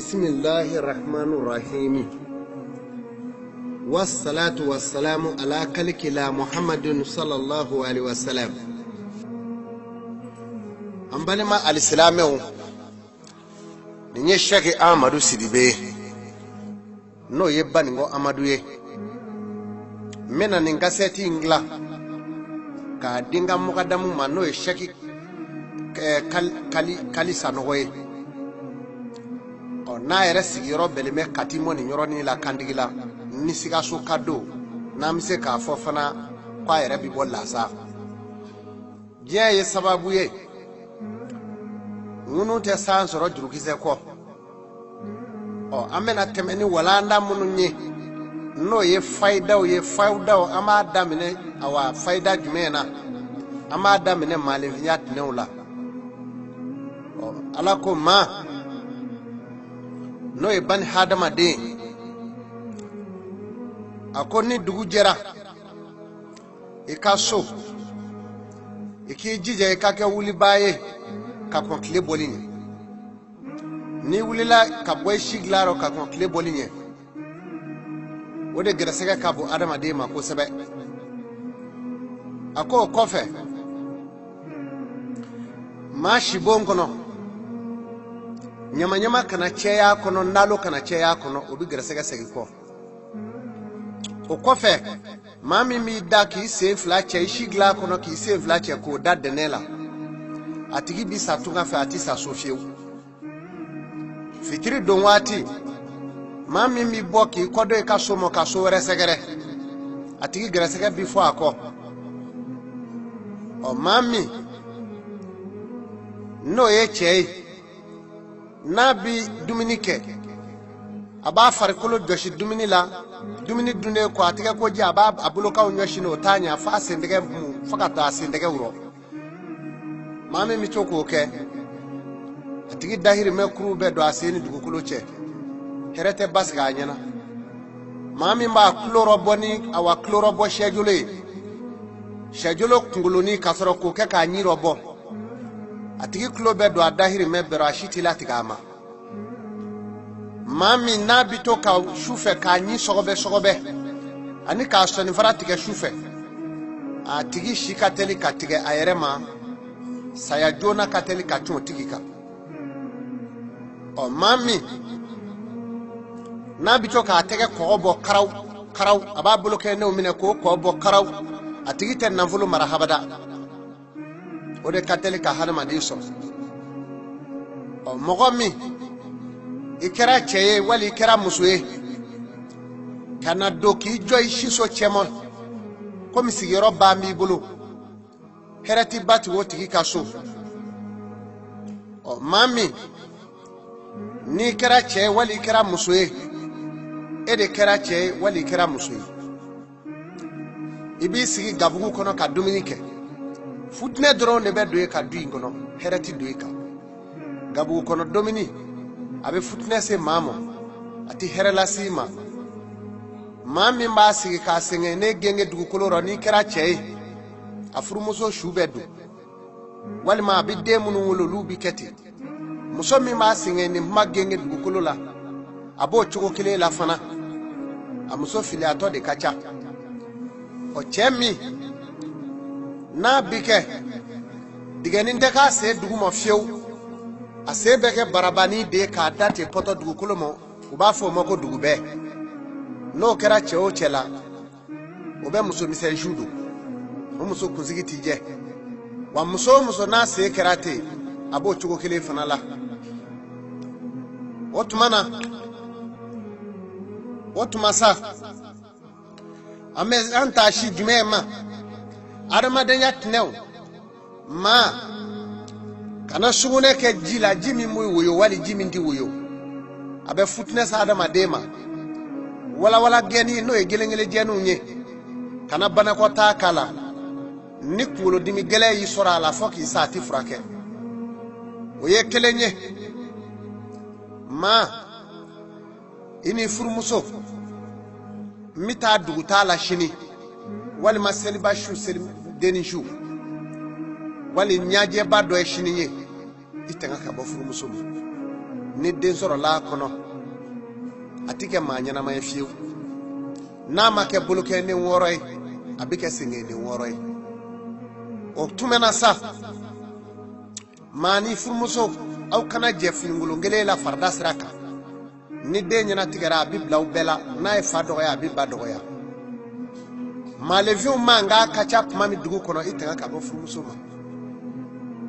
Bismillahir Rahmanir Rahim. Wassalatu wassalamu ala kalikila Muhammadin sallallahu alaihi wasallam. Ambali ma al-islamu ni Sheikh Ahmadu Sidibe no yebani ngo Amadu ye mena ningaseti ingla ka dinga mukadamu mano Sheikh kali sanoye o na yere sigiro beleme katimo ni nyoro ni la kandigila ni siga so kado na mse ka fofana kwa yere bi bolla sa je ye sababu ye ngunu te sans ro jurukise ko o amena temeni walanda munu nyi no ye faida o ama damine awa faida jumena ama damine maleviat neula o alako ma no e ban hadama de akoni dugu jera e ka so e ki jije e ka ke wuli baye ka kon kle bolini ni wulila ka boy shiglaro ka kon kle bolini wode gere sega ka bo adama de ma ko sebe ako kofe ma shibon kono nyama kana cheya kono nalo kana cheya kono obi gere sega segi ko o kofe mami mi da ki se flache shigla kono ki se flache ko da denela atigi bi satunga fa atisa sofiu fitiri don wati mami mi boki kodo e kasomo kaso resegere atigi gere sega bi fo ako o mami no ye chei nabi duminike aba farikolo joshi dumini la dumini dune ko atike ko ji aba abuloka onyoshi no tanya fa sendege mu fakata sendege wuro mami mi choko ke atigi dahiri me kuru be do aseni dugukolo che herete basga anyana mami mba chloroboni awa chlorobo shejolo kunguloni kasoro ko ke ka nyirobo atigi klobe do adahiri me bero ashiti latigama mami nabi to ka shufe ka nyi sogobe ani ka soni faratike shufe atigi shikateli katige ayerema saya jona kateli ka tigika o mami nabi to ka tege ko bo karaw aba bloke ne o mine ko bo karaw atigi ten nanfulu marahabada ode kateli ka hanama diso o mogomi ikera cheye wali ikera musuye kana doki joy shiso chemo komi sigiro ba mi bulu herati bati woti kaso o mami ni ikera cheye wali ikera musuye ede ikera cheye wali ikera musuye ibi sigi gabugu kono ka Dominike futne dro ne be doye ka duingo no herati doye ka gabugu kono Domini abe futne se mamo ati herela sima mami mba sigi ka senge ne genge dugu koloro ni kera chei afuru muso shubedu wali ma bidde munu wolo lubi keti muso mi ma senge ni magenge dugu kolola abo choko kile la fana amuso fili ato de kacha o chemi na bike digeni ndeka se dugu mo fiew asebeke barabani de ka date poto dugu kolomo uba fo moko dugu be no kera cheo chela obe muso mise judo o muso kunzigi tije wa muso na se kerate abo chugo kile fanala otumasa ame anta shi jumema adama denya tnew ma kana sugune ke jila jimi muy woyo wali jimi ndi woyo abe futness adama dema wala geni no e gelengele jenu nye kana bana ko ta kala ni kulo dimi gele yi sora la foki sati frake oye kelenye ma ini furmuso mita duguta la shini wali maseliba shu selim deni shu wali nyaje ba do shini ye itenga ka bo furmuso ni den sɔrɔ la kɔnɔ a ti kɛ maa ɲɛnama ye fiyewu n'a ma kɛ bolokɛden wɔɔrɔ ye a bɛ kɛ sengenden wɔɔrɔ ye o tumɛna sa maa ni furumuso aw kana jɛ finikolon kelen la farida sira kan ni den ɲɛnatigɛra a bɛ bila aw bɛɛ la n'a ye fa dɔgɔya a bɛ ba dɔgɔya maalefinw man ka ka ca tuma min dugu kɔnɔ i tɛgɛ ka bɔ furumuso ma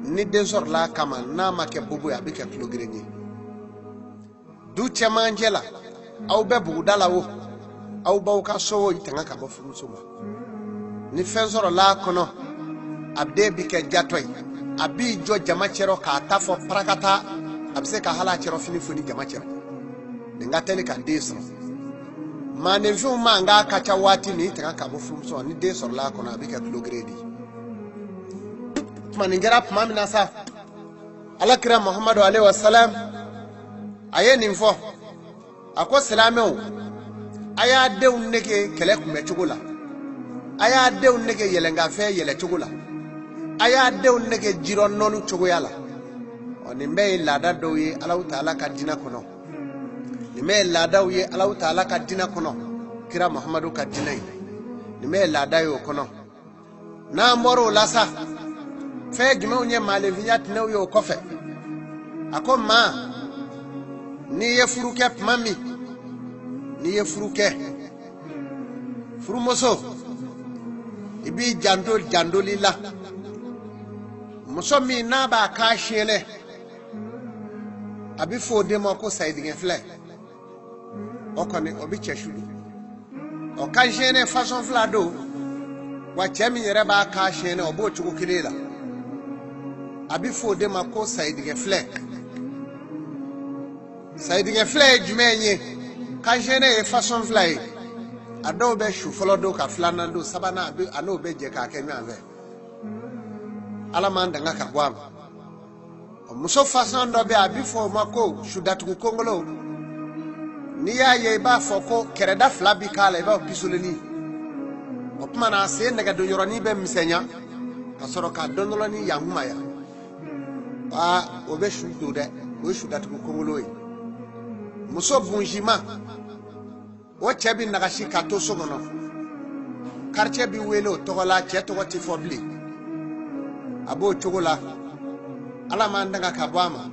ni den sɔrɔla a kama n'a ma kɛ bobo ye a bɛ kɛ tulo geren ye du cɛmancɛ la aw bɛ buguda la o aw baw ka so o i tɛgɛ ka bɔ furumuso ma ni fɛn sɔrɔla a kɔnɔ a den bɛ kɛ jatɔ ye a b'i jɔ jama cɛrɔ k'a ta fɔ parakata a bɛ se ka hal'a cɛrɔ fini foni jama cɛrɔ nin ka teli ka den sɔrɔ maaninfinw man ka ka ca waati min i tɛgɛ ka bɔ furumuso ni den sɔrɔla a kɔnɔ a bɛ kɛ tulo geren de ye tuma nin kɛra tuma min na sa alakira muhamadu alayhi wa salam a ye nin fɔ a ko silamɛw a y'a denw nege kɛlɛ kunbɛ cogo la a y'a denw nege yɛlɛnkanfɛn yɛlɛ cogo la a y'a denw nege jirɔ nɔɔni cogoya la nin bɛɛ ye laada dɔw ye Alahu Taala ka diinɛ kɔnɔ nin bɛɛ ye laadaw ye Alahu Taala ka diinɛ kɔnɔ kira muhamadu ka diinɛ ye nin bɛɛ ye laada ye o kɔnɔ n'an bɔra o la sa fɛn jumɛnw ye maalefinya tinɛw ye o kɔfɛ a ko maa n'i ye furu kɛ tuma min n'i ye furu kɛ furumuso i b'i janto jantoli la muso min n'a b'a k'a siɲɛnɛ a bɛ fɔ o den ma ko sayidigɛ filɛ o kɔni o bɛ cɛ su don o kan siɲɛnɛ fasɔn fila don wa cɛ min yɛrɛ b'a k'a siɲɛnɛ o b'o cogo kelen la a bɛ fɔ o den ma ko sayidigɛ filɛ sayidigɛ filɛ ye jumɛn ye kan siɲɛnɛ ye fasɔn fila ye a dɔw bɛ su fɔlɔ don ka filanan don sabanan a n'o bɛ jɛ k'a kɛ ɲɔgɔn fɛ ala m'an danga ka bɔ a ma muso fasɔn dɔ bɛ a bɛ fɔ o ma ko su datugu kongolo n'i y'a ye i b'a fɔ ko kɛrɛda fila bi k'a la i b'a fɔ pisoloni o tuma na sen nɛgɛdonyɔrɔnin bɛ misɛnya ka sɔrɔ k'a dɔndɔlɔnin yankumaya o bɛ su don dɛ o ye su datugu kongolo ye muso bunjima o cɛ bɛ nagasi ka to so kɔnɔ quartier bɛ wele o tɔgɔ la cɛ tɔgɔ tɛ fɔ bilen a b'o cogo la ala m'an danga ka bɔ a ma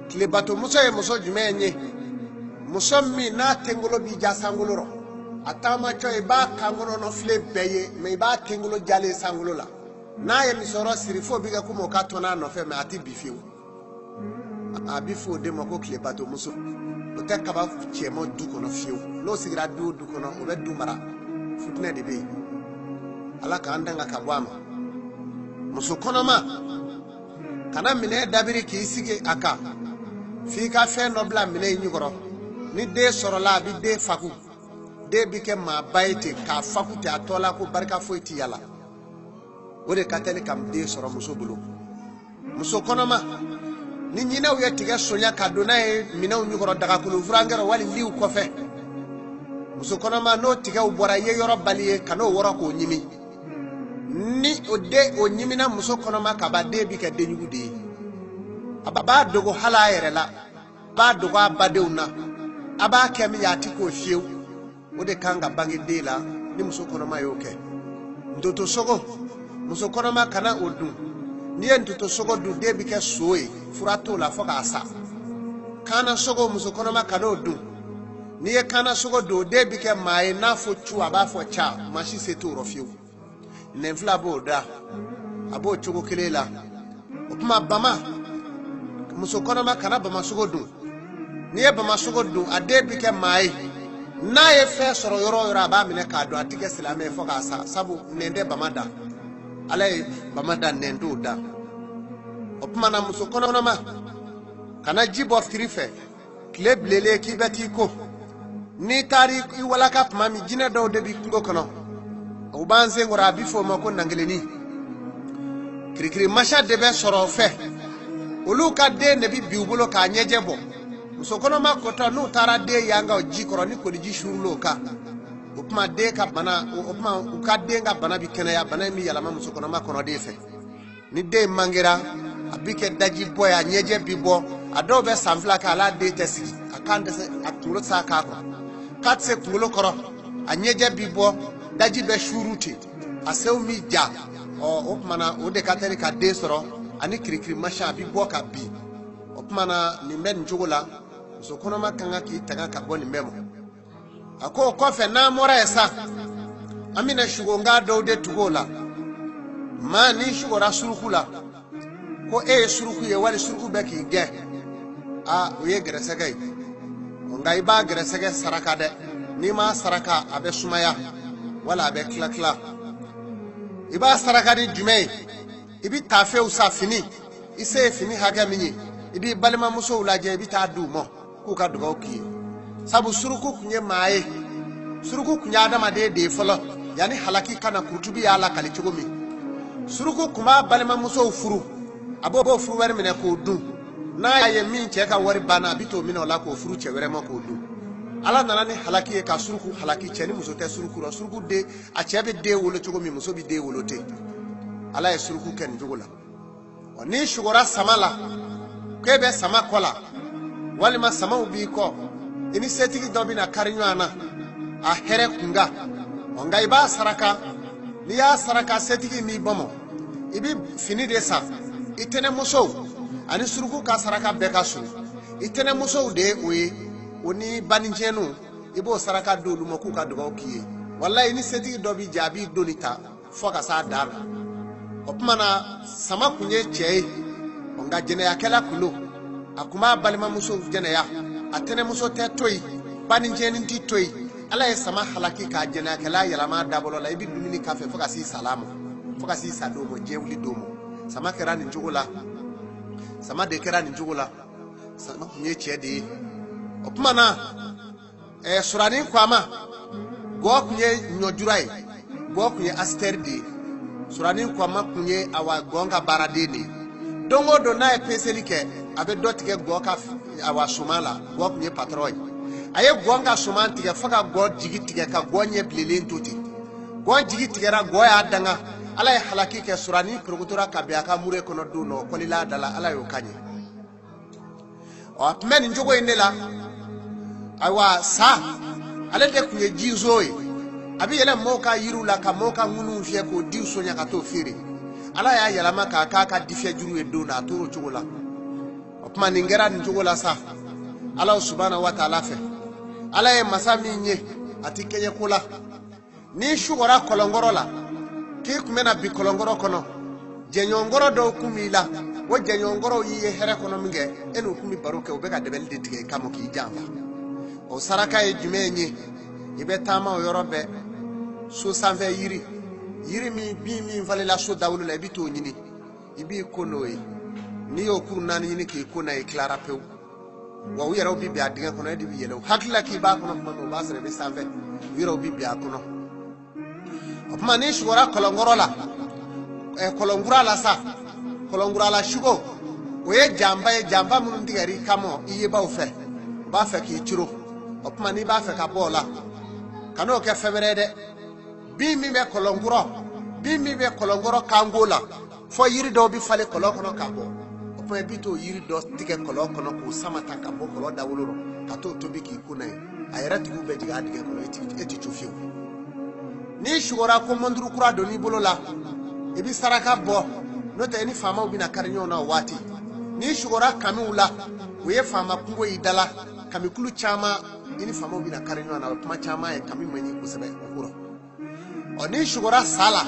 tile bato muso ye muso jumɛn ye muso min n'a tenkolo b'i ja sankolo rɔ a taamatɔ i b'a kankolo nɔfile bɛɛ ye mɛ i b'a tenkolo jalen sankolo la n'a ye misɔrɔ siri fo bi kɛ komi o ka tɔn n'a nɔfɛ mɛ a tɛ bi fiyewu a bɛ fɔ o den ma ko tile bato muso o tɛ kaba cɛma du kɔnɔ fiyewu n'o sigira du o du kɔnɔ o bɛ du mara fitinɛ de bɛ yen ala k'an danga ka bɔ a ma muso kɔnɔma kana minɛ dabiri k'i sigi a kan f'i ka fɛn dɔ bila minɛ in ɲɛkɔrɔ ni den sɔrɔla a bɛ den faku den bɛ kɛ maaba ye ten k'a faku ten a tɔ la ko barika foyi tɛ yala o de ka teli ka den sɔrɔ muso bolo muso kɔnɔma ni ɲinɛw ye tigɛ sonya ka don n'a ye minɛnw ɲɛkɔrɔ dagakolo furankɛrɔ wali liw kɔfɛ muso kɔnɔma n'o tigɛw bɔra ye yɔrɔ bali ye ka n'o wɔrɔ k'o ɲimi ni o den o ɲimina muso kɔnɔma ka ban den bɛ kɛ denjugu de ye a b'a dogo hali a yɛrɛ la b'a dogo a badenw na a b'a kɛ min ye a tɛ k'o fiyewu o de kan ka bange den la ni muso kɔnɔma y'o kɛ ntoto sogo muso kɔnɔma kana o dun n'i ye ntoto sogo dun den bɛ kɛ so ye fura t'o la fo k'a sa kaana sogo muso kɔnɔma kana o dun n'i ye kaana sogo dun o den bɛ kɛ maa ye n'a fɔ cu a b'a fɔ ca maa si se t'o rɔ fiyewu nɛn fila b'o da a b'o cogo kelen la o tuma bama muso kɔnɔma kana bama sogo dun n'i ye bama sogo dun a den bɛ kɛ maa ye n'a ye fɛn sɔrɔ yɔrɔ o yɔrɔ a b'a minɛ k'a dɔn a tɛ kɛ silamɛ ye fo k'a sa sabu nɛn tɛ bama da ala ye bama da nɛn t'o da o tuma na muso kɔnɔma kana ji bɔ firi fɛ tile bilelen k'i bɛ t'i ko n'i taara i walaka tuma min jinɛ dɔw de b'i kungo kɔnɔ o b'an sen kɔrɔ a bɛ fɔ o ma ko nangeleni kirikiri masa de bɛ sɔrɔ o fɛ olu ka den de bɛ bi u bolo k'a ɲɛjɛ bɔ muso kɔnɔma kɔtɔ n'u taara den yan ka o ji kɔrɔ ni koliji surula o kan o tuma den ka bana o tuma u ka den ka bana bɛ kɛnɛya bana in bɛ yɛlɛma muso kɔnɔma kɔnɔ den fɛ ni den mangera a bɛ kɛ daji bɔ ye a ɲɛjɛ bɛ bɔ adobe samfla ka ala de tesi akande se atulo sa ka ko katse kulo koro anyeje bibo daji be shuruti asew mi ja o opmana o de kateri ka de soro ani kirikiri masha bibo ka bi opmana ni men njugula so kono makanga ki taga ka boni memo ako kofe na mora esa amina shugonga dode tugola mani shugora surukula ko suruku ye wali suruku beki ge oye gresege ngai ba gresege saraka de ni ma saraka abe sumaya wala abe kla iba saraka di jume ibi tafe usa fini ise fini haga minyi ibi balima muso ulaje ibi ta du mo ku ka dugo ki sabu suruku kunye maaye suruku kunya adama de folo yani halaki kana kutubi ala kali chugumi suruku kuma balima muso furu abobo furu wer mene ko du na ye min che ka wari bana bito min ola ko furu che were mo ko du ala nana ni halaki ka suruku halaki che ni muso te suruku ro suruku de a che be de wolo chugumi muso bi de wolo te ala ye suruku ken jugula oni shugora samala kebe sama kola walima sama ubi ko ini setiki dobi na karinyo ana a here kunga onga iba saraka ni ya saraka setiki mi bomo ibi fini de sa itene muso ani suruku ka saraka beka su itene muso de oye oni baninjenu ibo saraka do lumo ku ka dogo kiye wallahi ni setiki dobi jabi donita foka sa dar opmana sama kunye chei onga jene yakela kulo akuma balima muso jene ya atene muso te toyi baninjenu ti toyi ala ye sama halaki ka jene yakela yalama dabolo la ibi dumini kafe foka si salamu foka si sadomo jewli domo sama kera ni njugula sama de kera ni njugula sama kunye chede opmana surani kwama go kunye nyojurai go kunye asterdi surani kwama kunye awa gonga baradeni dongo do na peselike abe dotike go ka awa sumala go kunye patroy aye gonga sumantige faka go jigitike ka gonye blilin tuti go jigitike ra go ya danga ala ye halaki ke surani prokutora kabiaka mure kono duno kolila dala ala yo kanye o men njogo inela awa sa ale de kunye jizoe abi yele moka yirula ka moka ngunu fie ko diuso nya ka to firi ala ya yala maka ka difia juru e do na toro chogola o man ngera njogola sa ala subhanahu wa ta'ala fe ala ye masami nye atikeye kula ni shugora kolongorola ki kumena bi kolongoro kono jenyongoro do kumila wo jenyongoro yiye here kono minge enu kumi baroke obeka debel de tige kamo ki jamba o saraka e jumenyi ibe tama o yorobe so sanve yiri mi bi mi vale la so dawulu la bito nyini ibi kono e ni o kurna ni ni ki kona e clara pew wa wi yero bi bi adiga kono e di bi yelo hakla ki ba kono mo ba sere be sanve yero bi bi akono opma ni shugora kolongoro la kolongura la sa kolongura la shugo oye jamba mun ndigari kamo iye ba ofe ba fe ki chiro opma ni ba fe ka bola kano ke feberede bi mi be kolongoro kangola fo yiri do bi fale kolokono kabo opma bi to yiri do tike kolokono ko samata ka bo kolo dawuloro ka to bi ki kunai ayra tigu be diga dige kono eti chufiu ni shugora ko mondru kura do ni bolola ebi saraka bo no te ni fama obi na karinyo na wati ni shugora kamula we fama kungo idala kamikulu chama ini fama obi na karinyo na kuma chama e kami manyi kusebe okuro oni shugora sala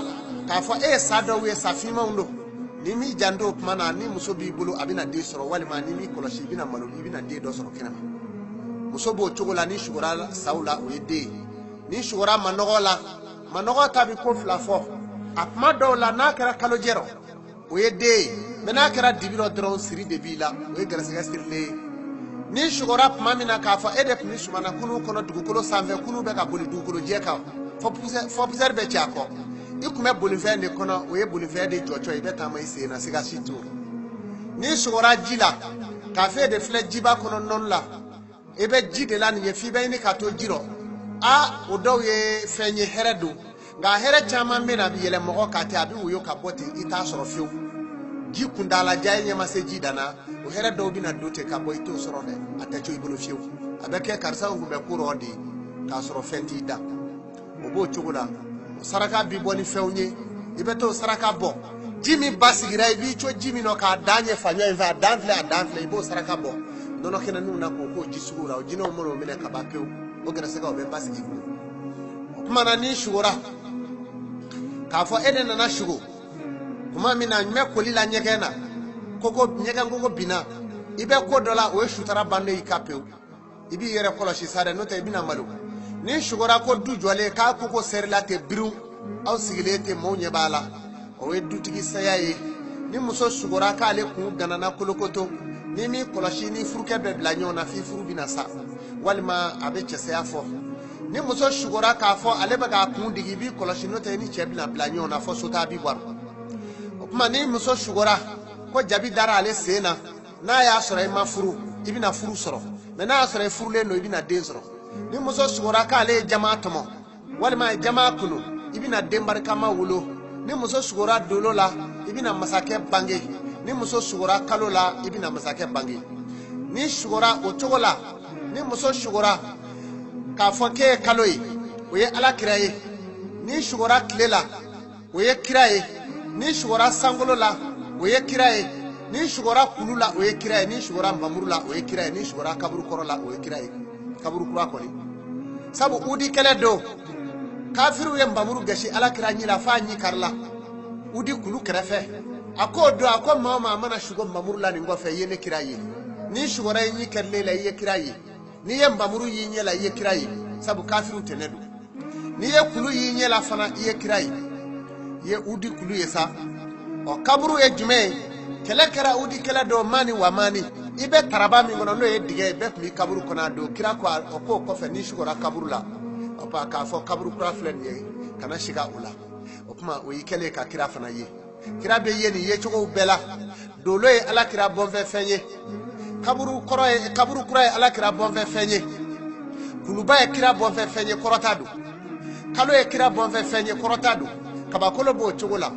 ka fo sado we safima undo ni mi jando kuma na ni musobi bolo abina de soro wali ma ni mi koloshi bina malo bina de do soro kenama musobo chogola ni shugora saula we de ni shugora manogo tabi ko flafo akma dola na kara kalojero oye de mena kara dibiro dron siri de bila oye garasega sirle ni shugora pamina ka fa ede pni sumana kunu kono dugukolo sanve kunu be ka boli dugukolo jeka fo puser be chako ikume boli vende kono oye boli vende jocho ibe tama ise na siga shitu ni shugora jila ka fe de fle jiba kono nonla ebe jide la ni fi be ni ka to jiro odo ye fenye heredu nga here chama mena bi yele mogo kati abi uyo ka boti ita soro fiu ji kundala jay nyama se ji dana o hera do bina dote ka boy to soro de atacho ibolo fiu abeke karsa ngu be kuro di ka soro fenti da o bo chugula saraka bi boni fewnye ibeto saraka bo jimi basigira ibi cho jimi no ka danye fanyo inva danfle ibo saraka bo nono kena nuna ko jisugura o jino moro mine ka bakeu o gera sega o be basigigu mana ni shugura ka fo edena na shugo kuma mina me kolila nyegena koko nyega ngoko bina ibe ko dola o shutara bande ikapeu ibi yere koloshi sare no te bina malu ni shugura ko du jole ka koko serla te biru au sigile te monye bala o we dutigi sayaye ni muso shugura ka ale ku ganana kolokoto ni mi koloshi ni furuke be blanyo na fi furu bina sa walma abe chese afo ni muso shugura ka fo ale be ga ku digi bi koloshi no te ni chebla blanyo na fo sota bi bwar kuma ni muso shugura ko jabi dara ale sena na ya sore ma furu ibina furu soro me na sore furu le no ibina den soro ni muso shugura ka ale jama tomo walma jama kunu ibina dembar kama wulo ni muso shugura dolo la ibina masake bange ni muso shugura kalo la ibina masake bange ni shugura otogola ni muso shugura ka foke kaloyi oye ala kiraye ni shugura klela oye kiraye ni shugura sangolo la oye kiraye ni shugura kulula oye kiraye ni shugura mbamurula oye kiraye ni shugura kaburu korola oye kiraye kaburu kura koli sabu udi kele do kafiru ye mbamuru gashi ala kira nyila fa nyi karla udi kulu krefe akodo akon mama mana shugo mbamurula ni ngofe yene kiraye ni shugura nyi kerle la ye kiraye ni ye mbamuru yinye la ye kiraye sabu kafiru tenedu ni ye kulu yinye la fana ye kiraye ye udi kulu yesa o kaburu ye jume kele kera udi kele do mani wa mani ibe taraba mi ngono no ye dige be mi kaburu kona do kira ko ko fe ni shugura kaburu la opa ka fo kaburu kura flen ye kana shiga ula opuma o yikele ka kira fana ye kira be ye ni ye chogo bela dolo ye ala kira bonve fenye kaburu kura ye ala kira bonve fenye kuluba ye kira bonve fenye korotadu kalo ye kira bonve fenye korotadu kaba kolo bo chogo la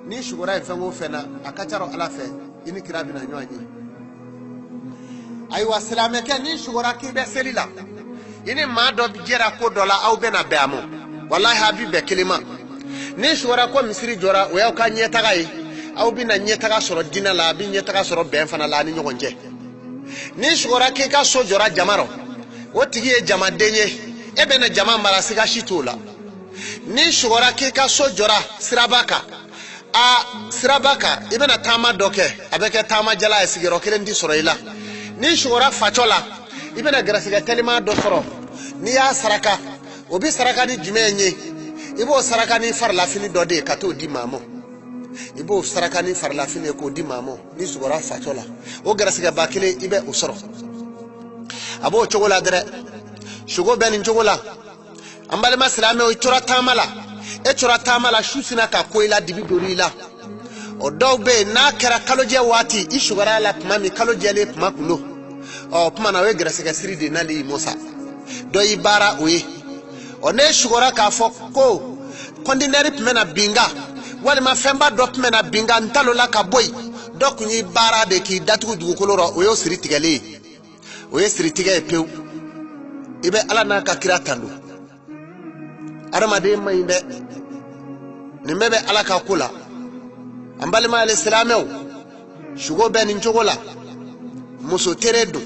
ni shugura ye fengo fena akacharo ala fe ini kira bina nyoanye aywa salameke ni shugura kibe selila ini ma do jera ko dola au bena beamo wallahi habibe kelima ni shugura ko misiri jora o yaw ka nyeta gai au bina nyeta ga soro dina la bi nyeta ga soro ben fana la ni nyogonje ni shugura ke ka so jora jamaro o tigi e jama denye e bena jama mara siga shitola ni shugura ke ka so jora sirabaka ibena tama doke abeke tama jala esigiro kerendi soro ila ni shugura fachola ibena grasiga telima do soro ni ya saraka obi saraka ni jumenye ibo saraka ni farla fini dode kato di mamo ibo saraka ni farla fini ko di mamo ni shugura fachola o grasiga bakile ibe usoro abo chogola dere shugo ben chogola ambale maslame o chora tamala shusina ka koila dibi dorila o dawbe na kera kaloje wati ishugara la mami kaloje le makulo o puma na we grasiga siride nali mosa do ibara oye o ne shugara ka foko kondineri pmena binga wali ma femba do pmena binga ntalo la ka boy do kunyi bara de ki datugo dukoloro o yo siritigale o ye siritige pew ibe ala na ka kiratando aramade mayinde ni mebe ala ka kula ambali ma al-islamu shugo ben njogola muso teredo